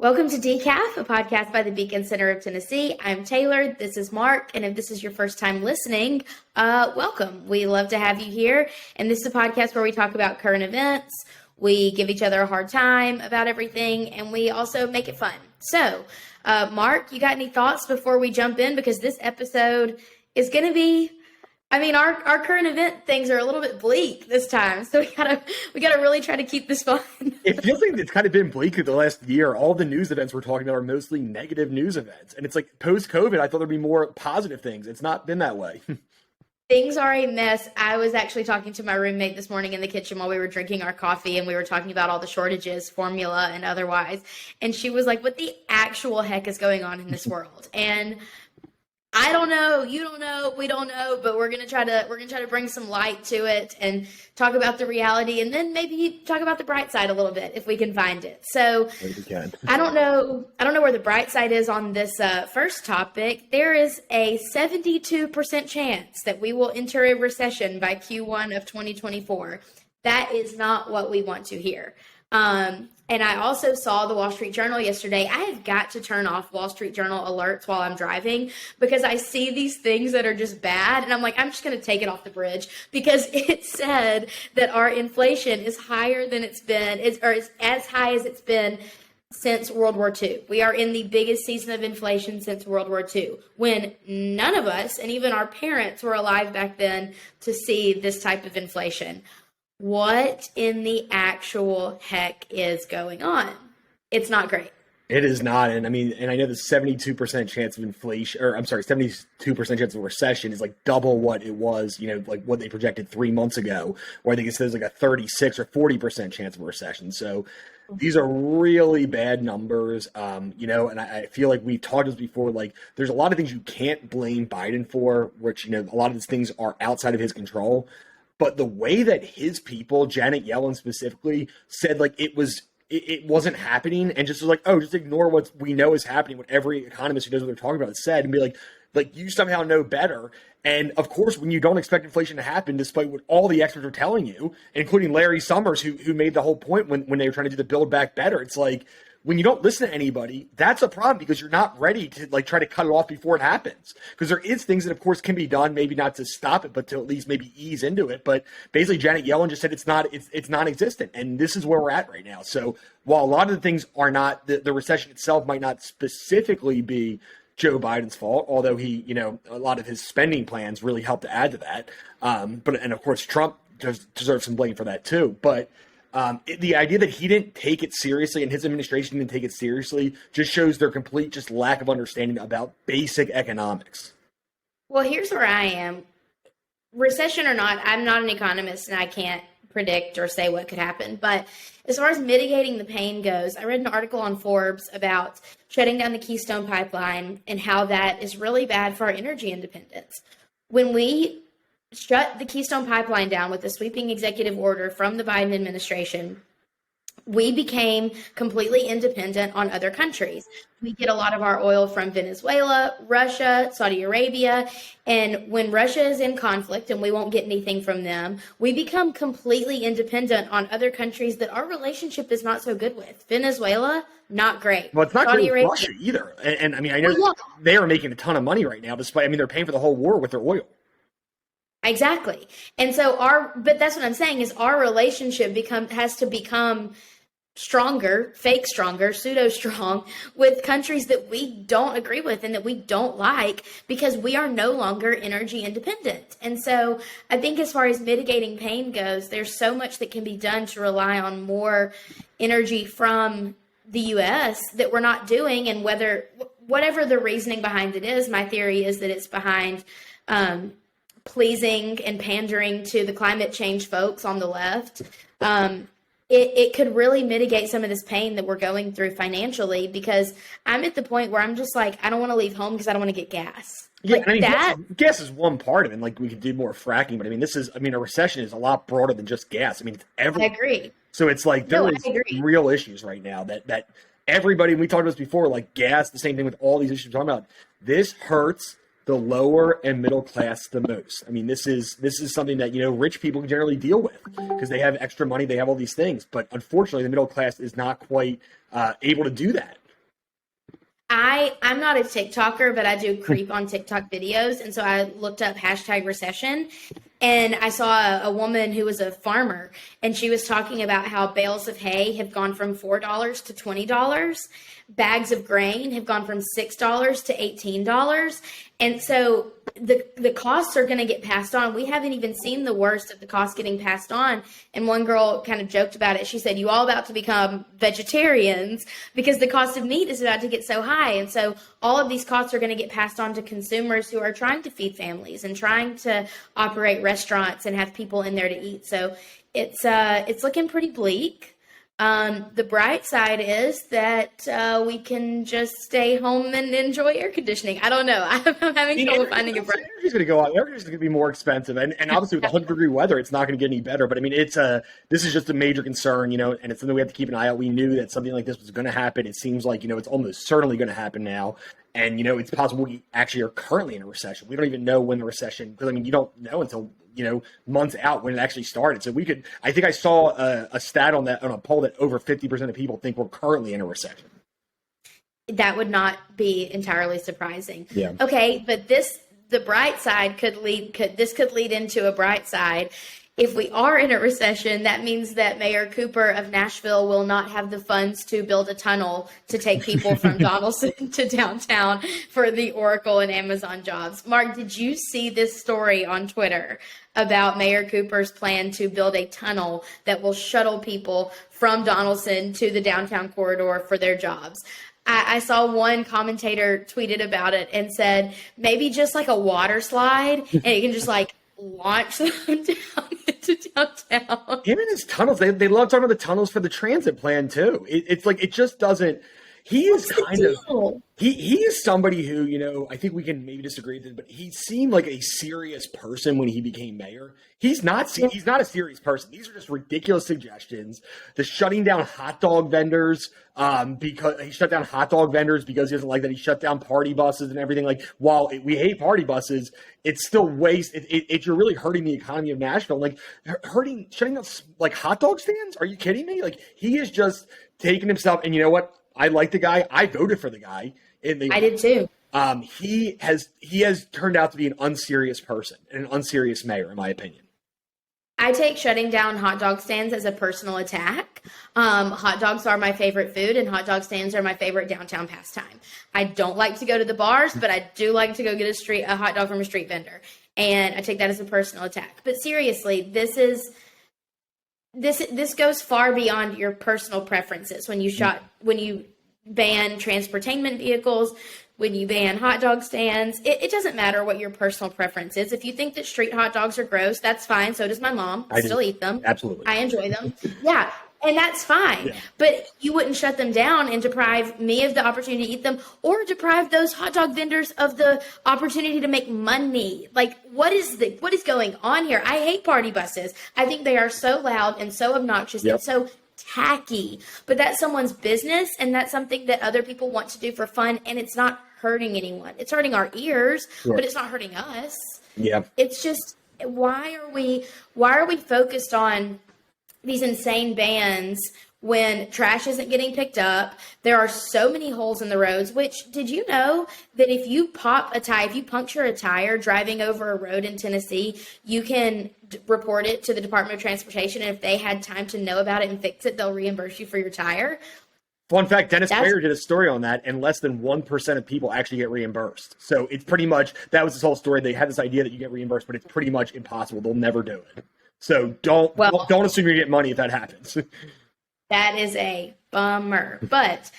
Welcome to Decaf, a podcast by the Beacon Center of Tennessee. I'm Taylor. This is Mark. And if this is your first time listening, welcome. We love to have you here. And this is a podcast where we talk about current events. We give each other a hard time about everything, and we also make it fun. So, Mark, you got any thoughts before we jump in? Because this episode is going to be, our current event things are a little bit bleak this time. So we gotta really try to keep this fun. It feels like it's kind of been bleak the last year. All the news events we're talking about are mostly negative news events. And it's like post-COVID, I thought there'd be more positive things. It's not been that way. Things are a mess. I was actually talking to my roommate this morning in the kitchen while we were drinking our coffee, and we were talking about all the shortages, formula and otherwise. And she was like, what the actual heck is going on in this world? And I don't know, you don't know, we don't know, but we're gonna try to bring some light to it and talk about the reality, and then maybe talk about the bright side a little bit if we can find it. So I don't know where the bright side is on this first topic. There is a 72% chance that we will enter a recession by Q1 of 2024. That is not what we want to hear. And I also saw the Wall Street Journal yesterday. I have got to turn off Wall Street Journal alerts while I'm driving because I see these things that are just bad. And I'm like, I'm just going to take it off the bridge because it said that our inflation is higher than it's been, or is as high as it's been since World War II. We are in the biggest season of inflation since World War II, when none of us, and even our parents, were alive back then to see this type of inflation. What in the actual heck is going on? It's not great. It is not. And I know the 72% chance of inflation, 72% chance of recession is like double what it was, like what they projected 3 months ago, where I think it says like a 36 or 40% chance of a recession. So these are really bad numbers, and I feel like we talked this before, like there's a lot of things you can't blame Biden for, which, a lot of these things are outside of his control. But the way that his people, Janet Yellen specifically, said like it wasn't happening, and just was like, oh, just ignore what we know is happening, what every economist who knows what they're talking about said, and be like you somehow know better. And of course, when you don't expect inflation to happen, despite what all the experts are telling you, including Larry Summers, who made the whole point when they were trying to do the Build Back Better, it's like, when you don't listen to anybody, that's a problem because you're not ready to like try to cut it off before it happens. Because there is things that, of course, can be done, maybe not to stop it, but to at least maybe ease into it. But basically, Janet Yellen just said it's non-existent, and this is where we're at right now. So while a lot of the things are not, the recession itself might not specifically be Joe Biden's fault, although he, a lot of his spending plans really helped to add to that. And of course, Trump deserves some blame for that too. But the idea that he didn't take it seriously and his administration didn't take it seriously just shows their complete just lack of understanding about basic economics. Well, here's where I am. Recession or not, I'm not an economist and I can't predict or say what could happen. But as far as mitigating the pain goes, I read an article on Forbes about shutting down the Keystone Pipeline and how that is really bad for our energy independence. When we shut the Keystone Pipeline down with a sweeping executive order from the Biden administration, we became completely independent on other countries. We get a lot of our oil from Venezuela, Russia, Saudi Arabia, and when Russia is in conflict and we won't get anything from them, we become completely independent on other countries that our relationship is not so good with. Venezuela, not great. Well, it's not Saudi Arabia, Russia either. And I know they are making a ton of money right now, despite, they're paying for the whole war with their oil. Exactly. And so but that's what I'm saying is our relationship has to become stronger, fake stronger, pseudo strong with countries that we don't agree with and that we don't like because we are no longer energy independent. And so I think as far as mitigating pain goes, there's so much that can be done to rely on more energy from the U.S. that we're not doing. And whatever the reasoning behind it is, my theory is that it's behind pleasing and pandering to the climate change folks on the left. It could really mitigate some of this pain that we're going through financially, because I'm at the point where I'm just like, I don't want to leave home because I don't want to get gas. Yeah, gas is one part of it. Like, we could do more fracking, but a recession is a lot broader than just gas. It's everything. I agree. So it's like there is real issues right now that everybody, and we talked about this before, like gas, the same thing with all these issues we're talking about. This hurts the lower and middle class the most. This is something that, rich people can generally deal with because they have extra money, they have all these things. But unfortunately, the middle class is not quite able to do that. I'm not a TikToker, but I do creep on TikTok videos. And so I looked up hashtag recession, and I saw a woman who was a farmer, and she was talking about how bales of hay have gone from $4 to $20. Bags of grain have gone from $6 to $18. And so the costs are going to get passed on. We haven't even seen the worst of the costs getting passed on. And one girl kind of joked about it. She said, "You all about to become vegetarians because the cost of meat is about to get so high." And so all of these costs are going to get passed on to consumers who are trying to feed families and trying to operate restaurants and have people in there to eat. So it's looking pretty bleak. The bright side is that we can just stay home and enjoy air conditioning. I don't know. I'm having trouble finding a bright. Energy's going to go up. Energy's going to be more expensive, and obviously with 100-degree weather, it's not going to get any better. But I mean, this is just a major concern, and it's something we have to keep an eye out. We knew that something like this was going to happen. It seems like it's almost certainly going to happen now. And, it's possible we actually are currently in a recession. We don't even know when the recession, because, I mean, you don't know until, months out when it actually started. So I think I saw a stat on a poll that over 50% of people think we're currently in a recession. That would not be entirely surprising. Yeah. Okay, but the bright side could lead into a bright side. If we are in a recession, that means that Mayor Cooper of Nashville will not have the funds to build a tunnel to take people from Donaldson to downtown for the Oracle and Amazon jobs. Mark, did you see this story on Twitter about Mayor Cooper's plan to build a tunnel that will shuttle people from Donaldson to the downtown corridor for their jobs? I saw one commentator tweeted about it and said, maybe just like a water slide, and you can just launch them down into downtown. Him and his tunnels, they love talking about the tunnels for the transit plan too. It's like, it just doesn't. He is kind of he is somebody who, I think we can maybe disagree with it, but he seemed like a serious person when he became mayor. He's not a serious person. These are just ridiculous suggestions. The shutting down hot dog vendors, because he shut down hot dog vendors because he doesn't like that. He shut down party buses and everything. Like, while we hate party buses, it's still waste. You're really hurting the economy of Nashville. Like, shutting down hot dog stands. Are you kidding me? Like, he is just taking himself. And you know what? I like the guy. I voted for the guy. I did too. He has turned out to be an unserious person and an unserious mayor, in my opinion. I take shutting down hot dog stands as a personal attack. Hot dogs are my favorite food, and hot dog stands are my favorite downtown pastime. I don't like to go to the bars, but I do like to go get a hot dog from a street vendor, and I take that as a personal attack. But seriously, this goes far beyond your personal preferences. When you ban transportainment vehicles, when you ban hot dog stands, it doesn't matter what your personal preference is. If you think that street hot dogs are gross, that's fine. So does my mom. I still eat them. Absolutely. I enjoy them. Yeah. And that's fine. Yeah. But you wouldn't shut them down and deprive me of the opportunity to eat them, or deprive those hot dog vendors of the opportunity to make money. Like, what is going on here? I hate party buses. I think they are so loud and so obnoxious and so tacky. But that's someone's business, and that's something that other people want to do for fun, and it's not hurting anyone. It's hurting our ears, but it's not hurting us. Yeah. It's just, why are we focused on these insane bans when trash isn't getting picked up? There are so many holes in the roads, which, did you know that if you puncture a tire driving over a road in Tennessee, you can report it to the Department of Transportation, and if they had time to know about it and fix it, they'll reimburse you for your tire? Fun fact, Dennis Prager did a story on that, and less than 1% of people actually get reimbursed. So it's pretty much, that was this whole story. They had this idea that you get reimbursed, but it's pretty much impossible. They'll never do it. So don't assume you get money if that happens. That is a bummer. But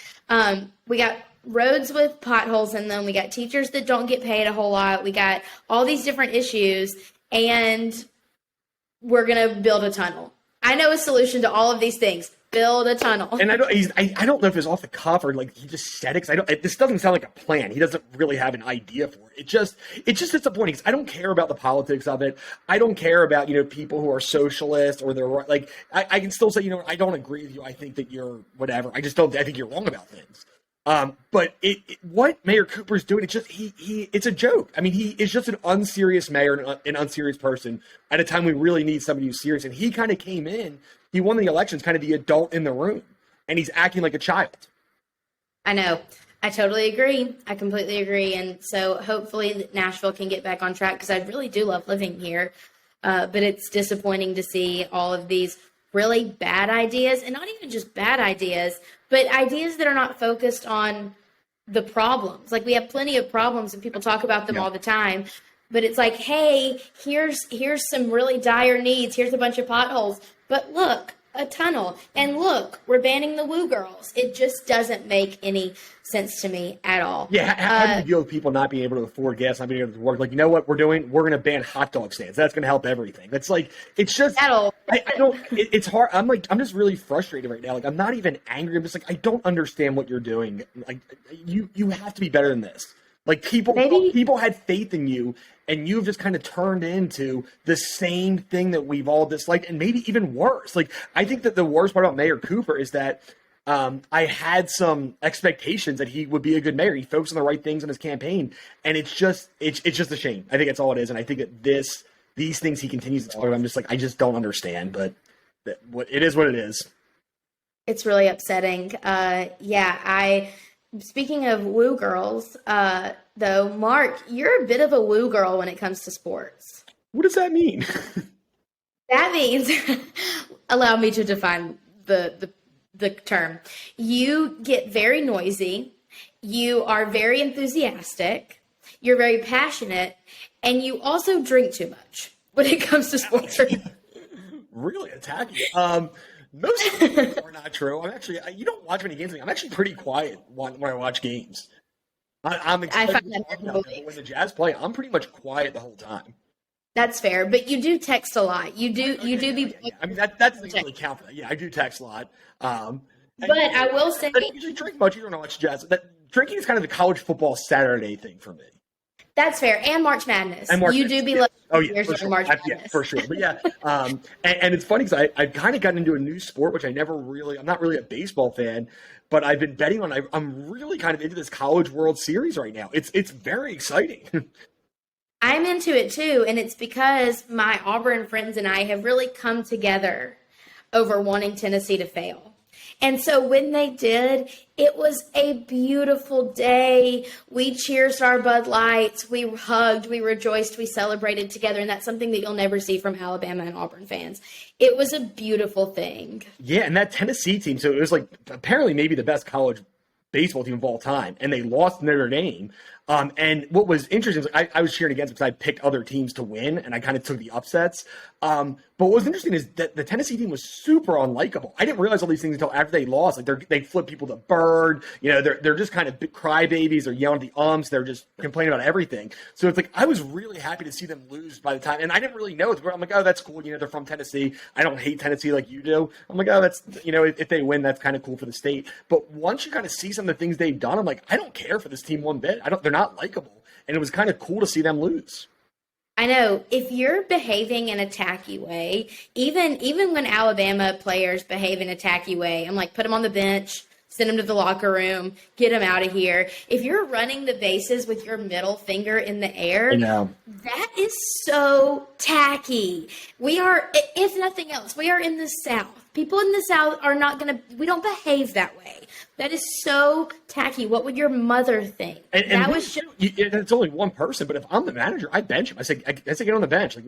we got roads with potholes in them. We got teachers that don't get paid a whole lot. We got all these different issues, and we're going to build a tunnel. I know a solution to all of these things. Build a tunnel. And I don't know if it's off the cuff or he just said it. This doesn't sound like a plan. He doesn't really have an idea for it. It just disappointing because I don't care about the politics of it. I don't care about people who are socialists or they're like. I can still say I don't agree with you. I think that you're whatever. I just don't. I think you're wrong about things. But what Mayor Cooper's doing, it's a joke. I mean, he is just an unserious mayor and an unserious person at a time we really need somebody who's serious. And he kind of came in. He won the elections, kind of the adult in the room, and he's acting like a child. I know. I totally agree. I completely agree. And so hopefully Nashville can get back on track because I really do love living here. But it's disappointing to see all of these really bad ideas, and not even just bad ideas, but ideas that are not focused on the problems. Like we have plenty of problems and people talk about them Yeah. all the time. But it's like, hey, here's some really dire needs. Here's a bunch of potholes. But look, a tunnel. And look, we're banning the woo girls. It just doesn't make any sense to me at all. Yeah, how do you deal with people not being able to afford gas, not being able to work? Like, you know what we're doing? We're going to ban hot dog stands. That's going to help everything. That's like, it's just, I don't, it's hard. I'm just really frustrated right now. Like, I'm not even angry. I'm just like, I don't understand what you're doing. Like, you have to be better than this. Like, people had faith in you, and you've just kind of turned into the same thing that we've all disliked, and maybe even worse. Like, I think that the worst part about Mayor Cooper is that I had some expectations that he would be a good mayor. He focused on the right things in his campaign, and it's just a shame. I think that's all it is, and I think that these things he continues to talk about, I'm just like, I just don't understand. But it is what it is. It's really upsetting. Speaking of woo girls, though, Mark, you're a bit of a woo girl when it comes to sports. What does that mean? That means, allow me to define the term. You get very noisy. You are very enthusiastic. You're very passionate, and you also drink too much when it comes to sports. Really attacking. Most of things are not true. I'm actually, you don't watch many games. I'm actually pretty quiet when I watch games. I'm excited I find that when the Jazz play. I'm pretty much quiet the whole time. That's fair, but you do text a lot. You do be. Yeah. I mean, that doesn't really count for that. Yeah, I do text a lot. But I will say, I don't usually drink much. You don't know much Jazz. Drinking is kind of the college football Saturday thing for me. that's fair, and March Madness. You do be yeah. like, oh yeah, for sure. March Madness. Yeah, for sure. But yeah, and it's funny because I've kind of gotten into a new sport, which I'm not really a baseball fan, but I've been betting on. I'm really kind of into this College World Series right now. It's very exciting. I'm into it too, and it's because my Auburn friends and I have really come together over wanting Tennessee to fail. And so when they did, it was a beautiful day. We cheersed our Bud Lights. We hugged. We rejoiced. We celebrated together. And that's something that you'll never see from Alabama and Auburn fans. It was a beautiful thing. Yeah, and that Tennessee team, so it was like apparently maybe the best college baseball team of all time, and they lost Notre Dame. And what was interesting is I was cheering against because I picked other teams to win, and I kind of took the upsets. But what was interesting is that the Tennessee team was super unlikable. I didn't realize all these things until after they lost. Like they flip people to bird. You know, they're just kind of crybabies. They're yelling at the umps. They're just complaining about everything. So it's like I was really happy to see them lose by the time, and I didn't really know. I'm like, oh, that's cool. You know, they're from Tennessee. I don't hate Tennessee like you do. I'm like, oh, that's, you know, if they win, that's kind of cool for the state. But once you kind of see some of the things they've done, I'm like, I don't care for this team one bit. They're not likable, and it was kind of cool to see them lose. I know, if you're behaving in a tacky way, even when Alabama players behave in a tacky way, I'm like, put them on the bench, send them to the locker room, get them out of here. If you're running the bases with your middle finger in the air, that is so tacky. We are, if nothing else, we are in the South. People in the South are not going to, we don't behave that way. That is so tacky. What would your mother think? And that was just, it's only one person, but if I'm the manager, I bench him. I say get on the bench. Like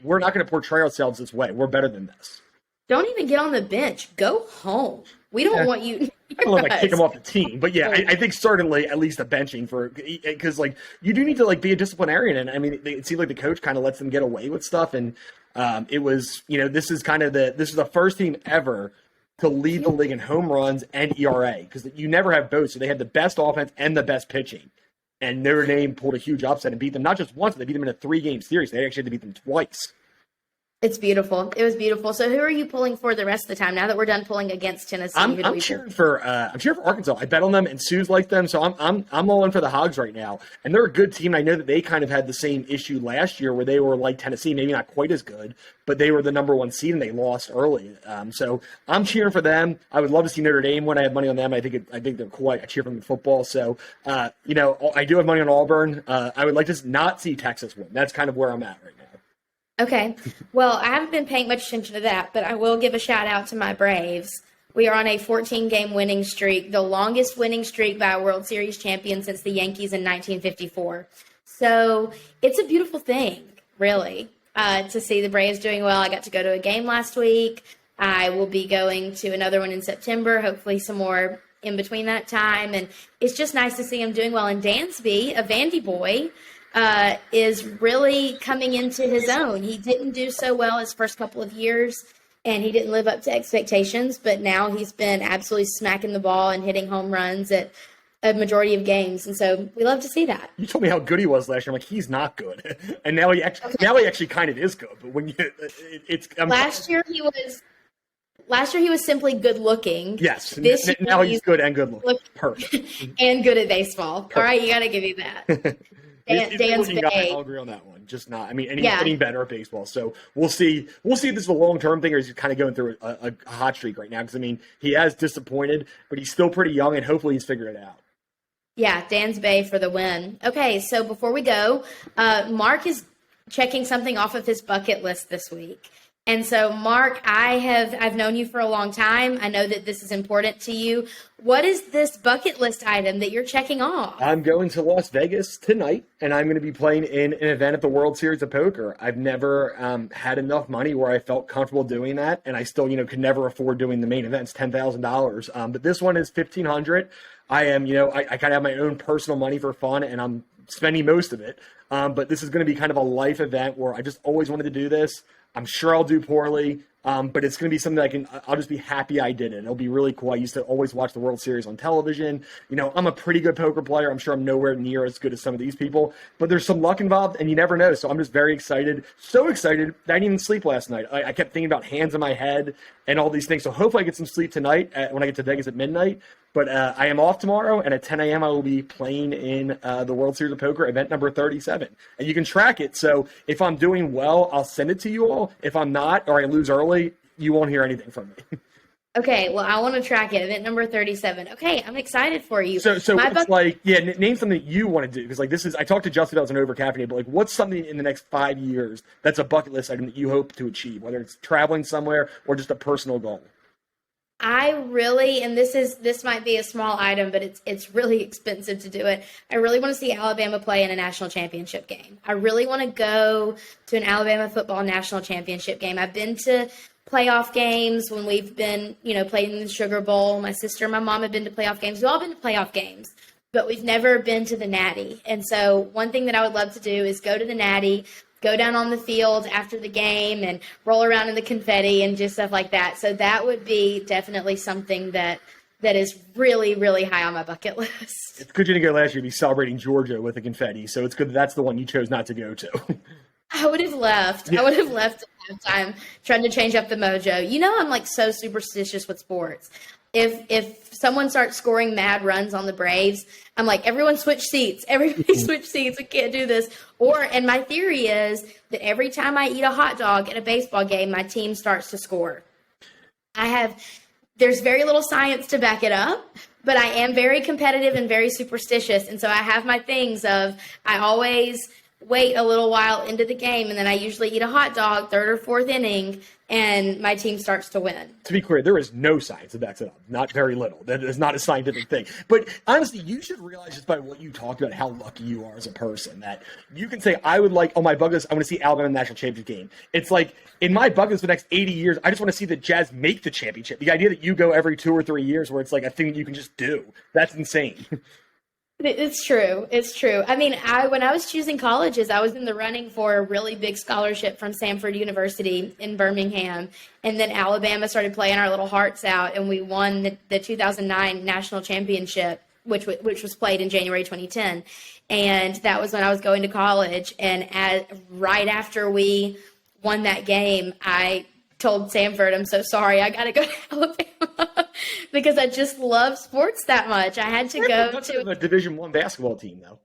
we're not going to portray ourselves this way. We're better than this. Don't even get on the bench. Go home. We don't want you. I don't know if I kick him off the team, but yeah, I think certainly at least the benching because like you do need to like be a disciplinarian, and I mean it seems like the coach kind of lets them get away with stuff, and it was, you know, this is the first team ever to lead the league in home runs and ERA because you never have both, so they had the best offense and the best pitching, and Notre Dame pulled a huge upset and beat them not just once, but they beat them in a 3-game series. They actually had to beat them twice. It's beautiful. It was beautiful. So who are you pulling for the rest of the time? Now that we're done pulling against Tennessee, I'm cheering for Arkansas. I bet on them, and Sue's like them, so I'm all in for the Hogs right now. And they're a good team. I know that they kind of had the same issue last year where they were like Tennessee, maybe not quite as good, but they were the number 1 seed and they lost early. So I'm cheering for them. I would love to see Notre Dame win. I have money on them. I think they're quite. I cheer for them in football. So you know, I do have money on Auburn. I would like to not see Texas win. That's kind of where I'm at right now. Okay. Well, I haven't been paying much attention to that, but I will give a shout out to my Braves. We are on a 14-game winning streak, the longest winning streak by a World Series champion since the Yankees in 1954. So it's a beautiful thing, really, to see the Braves doing well. I got to go to a game last week. I will be going to another one in September, hopefully some more in between that time. And it's just nice to see him doing well. And Dansby, a Vandy boy, is really coming into his own. He didn't do so well his first couple of years, and he didn't live up to expectations, but now he's been absolutely smacking the ball and hitting home runs at a majority of games. And so we love to see that. You told me how good he was last year. I'm like, he's not good. And now he actually kind of is good. But when last year he was simply good looking. Yes. Now he's good and good looking. Perfect. And good at baseball. Perfect. All right, you got to give you that. Dan's Bay. I'll agree on that one. Just not. I mean, and he's getting better at baseball. So we'll see. We'll see if this is a long-term thing or he's kind of going through a hot streak right now. Because, I mean, he has disappointed, but he's still pretty young, and hopefully he's figured it out. Yeah, Dan's Bay for the win. Okay, so before we go, Mark is checking something off of his bucket list this week. And so, Mark, I've known you for a long time. I know that this is important to you. What is this bucket list item that you're checking off? I'm going to Las Vegas tonight, and I'm going to be playing in an event at the World Series of Poker. I've never had enough money where I felt comfortable doing that, and I still, could never afford doing the main events, $10,000. But this one is $1,500. I am, I kind of have my own personal money for fun, and I'm spending most of it. But this is going to be kind of a life event where I just always wanted to do this. I'm sure I'll do poorly, but it's going to be something I'll just be happy I did it. It'll be really cool. I used to always watch the World Series on television. I'm a pretty good poker player. I'm sure I'm nowhere near as good as some of these people, but there's some luck involved and you never know. So I'm just very excited. So excited that I didn't even sleep last night. I kept thinking about hands in my head and all these things. So hopefully I get some sleep tonight when I get to Vegas at midnight. But I am off tomorrow, and at 10 a.m. I will be playing in the World Series of Poker, event number 37. And you can track it. So if I'm doing well, I'll send it to you all. If I'm not, or I lose early, you won't hear anything from me. Okay, well, I want to track it. Event number 37. Okay, I'm excited for you. So it's name something that you want to do. Because I talked to Justin about an overcaffeinated, but what's something in the next 5 years that's a bucket list item that you hope to achieve, whether it's traveling somewhere or just a personal goal? I really, and this might be a small item, but it's really expensive to do it. I really want to see Alabama play in a national championship game. I really want to go to an Alabama football national championship game. I've been to playoff games when we've been, playing in the Sugar Bowl. My sister and my mom have been to playoff games. We've all been to playoff games, but we've never been to the Natty. And so one thing that I would love to do is go to the Natty, go down on the field after the game and roll around in the confetti and just stuff like that. So that would be definitely something that is really, really high on my bucket list. It's good you didn't go last year to be celebrating Georgia with the confetti. So it's good that's the one you chose not to go to. I would have left. Yeah. I would have left at halftime trying to change up the mojo. I'm so superstitious with sports. If someone starts scoring mad runs on the Braves, I'm like, everyone switch seats. Everybody switch seats. We can't do this. And my theory is that every time I eat a hot dog at a baseball game, my team starts to score. There's very little science to back it up, but I am very competitive and very superstitious. And so I have my things of, I always wait a little while into the game, and then I usually eat a hot dog third or fourth inning, and my team starts to win. To be clear, there is no science that backs it up. Not very little. That is not a scientific thing. But honestly, you should realize just by what you talked about how lucky you are as a person that you can say, I would like, oh, my bucket list, I want to see Alabama national championship game. It's like, in my bucket list for the next 80 years, I just want to see the Jazz make the championship. The idea that you go every 2 or 3 years where it's like a thing that you can just do, that's insane. It's true. It's true. I mean, when I was choosing colleges, I was in the running for a really big scholarship from Samford University in Birmingham. And then Alabama started playing our little hearts out, and we won the 2009 national championship, which was played in January 2010. And that was when I was going to college. And right after we won that game, I told Samford, I'm so sorry, I got to go to Alabama because I just love sports that much. I had to go to a Division I basketball team, though.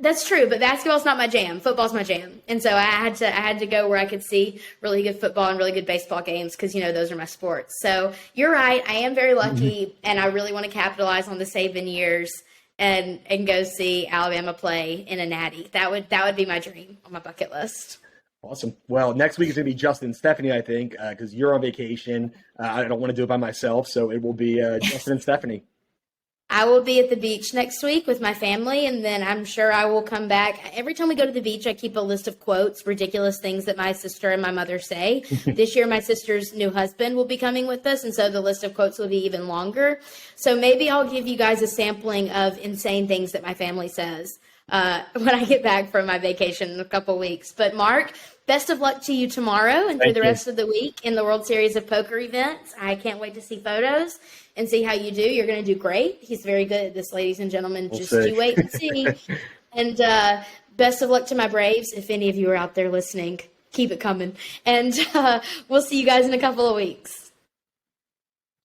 That's true, but basketball's not my jam. Football's my jam, and so I had to go where I could see really good football and really good baseball games because those are my sports. So you're right, I am very lucky, and I really want to capitalize on the Saban years and go see Alabama play in a Natty. That would be my dream on my bucket list. Awesome. Well, next week is going to be Justin and Stephanie, I think, because you're on vacation. I don't want to do it by myself, so it will be Justin and Stephanie. I will be at the beach next week with my family, and then I'm sure I will come back. Every time we go to the beach, I keep a list of quotes, ridiculous things that my sister and my mother say. This year, my sister's new husband will be coming with us, and so the list of quotes will be even longer. So maybe I'll give you guys a sampling of insane things that my family says when I get back from my vacation in a couple weeks. But Mark, best of luck to you tomorrow and through the rest of the week in the World Series of Poker events. I can't wait to see photos and see how you do. You're going to do great. He's very good at this, ladies and gentlemen. Just you wait and see. And best of luck to my Braves. If any of you are out there listening, keep it coming. And we'll see you guys in a couple of weeks.